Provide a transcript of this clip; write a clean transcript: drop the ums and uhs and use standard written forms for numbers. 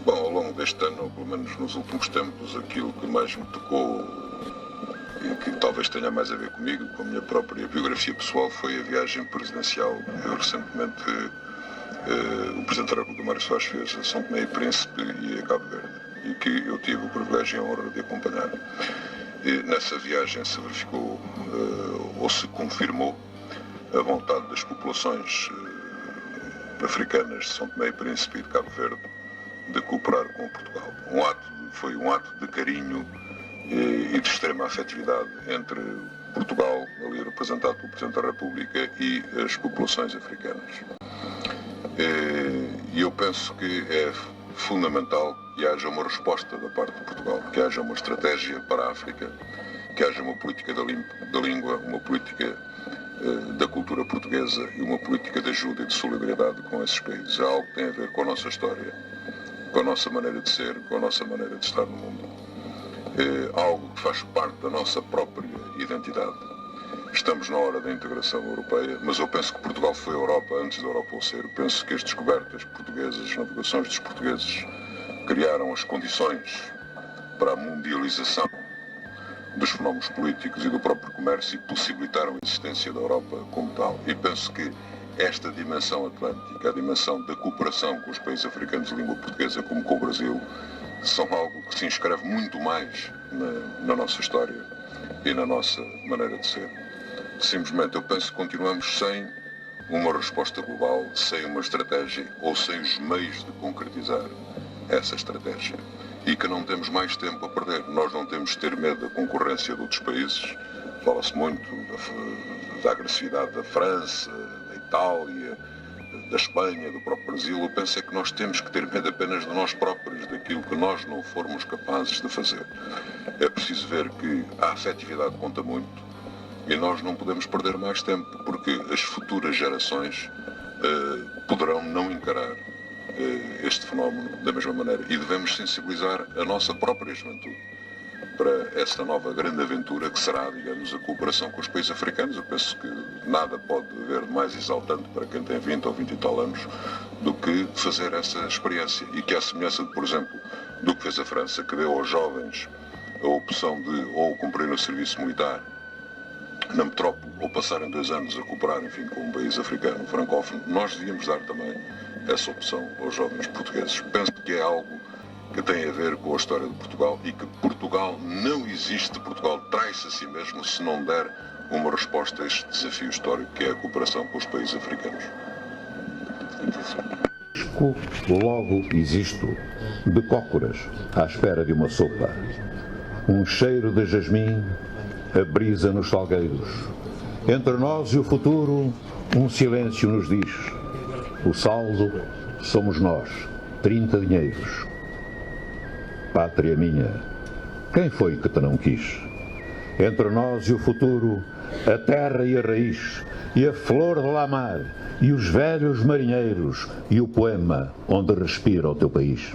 Bom, ao longo deste ano, ou pelo menos nos últimos tempos, aquilo que mais me tocou e que talvez tenha mais a ver comigo, com a minha própria biografia pessoal, foi a viagem presidencial. Eu recentemente, o Presidente da República, Mário Soares, fez a São Tomé e Príncipe e a Cabo Verde, e que eu tive o privilégio e a honra de acompanhar. E nessa viagem se verificou, ou se confirmou, a vontade das populações africanas de São Tomé e Príncipe e de Cabo Verde de cooperar com Portugal. Foi um ato de carinho e de extrema afetividade entre Portugal, ali representado pelo Presidente da República, e as populações africanas. E eu penso que é fundamental que haja uma resposta da parte de Portugal, que haja uma estratégia para a África, que haja uma política da língua, uma política da cultura portuguesa e uma política de ajuda e de solidariedade com esses países. É algo que tem a ver com a nossa história, com a nossa maneira de ser, com a nossa maneira de estar no mundo. É algo que faz parte da nossa própria identidade. Estamos na hora da integração europeia, mas eu penso que Portugal foi a Europa antes da Europa o ser. Eu penso que as descobertas portuguesas, as navegações dos portugueses, criaram as condições para a mundialização dos fenómenos políticos e do próprio comércio e possibilitaram a existência da Europa como tal. E penso que esta dimensão atlântica, a dimensão da cooperação com os países africanos de língua portuguesa, como com o Brasil, são algo que se inscreve muito mais na nossa história e na nossa maneira de ser. Simplesmente eu penso que continuamos sem uma resposta global, sem uma estratégia ou sem os meios de concretizar essa estratégia. E que não temos mais tempo a perder. Nós não temos de ter medo da concorrência de outros países. Fala-se muito da agressividade da França, da Itália, da Espanha, do próprio Brasil. Eu penso é que nós temos que ter medo apenas de nós próprios, daquilo que nós não formos capazes de fazer. É preciso ver que a afetividade conta muito e nós não podemos perder mais tempo, porque as futuras gerações poderão não encarar este fenómeno da mesma maneira, e devemos sensibilizar a nossa própria juventude para esta nova grande aventura que será, digamos, a cooperação com os países africanos. Eu penso que nada pode haver de mais exaltante para quem tem 20 ou 20 e tal anos do que fazer essa experiência, e que, à semelhança, por exemplo, do que fez a França, que deu aos jovens a opção de ou cumprir o serviço militar na metrópole ou passarem 2 anos a cooperar, enfim, com um país africano francófono, nós devíamos dar também essa opção aos jovens portugueses. Penso que é algo que tem a ver com a história de Portugal e que Portugal não existe, Portugal trai-se a si mesmo se não der uma resposta a este desafio histórico que é a cooperação com os países africanos. Logo existo, de cócoras, à espera de uma sopa. Um cheiro de jasmim, a brisa nos salgueiros. Entre nós e o futuro, um silêncio nos diz: o saldo somos nós, 30 dinheiros. Pátria minha, quem foi que te não quis? Entre nós e o futuro, a terra e a raiz, e a flor de lamar, e os velhos marinheiros, e o poema onde respira o teu país.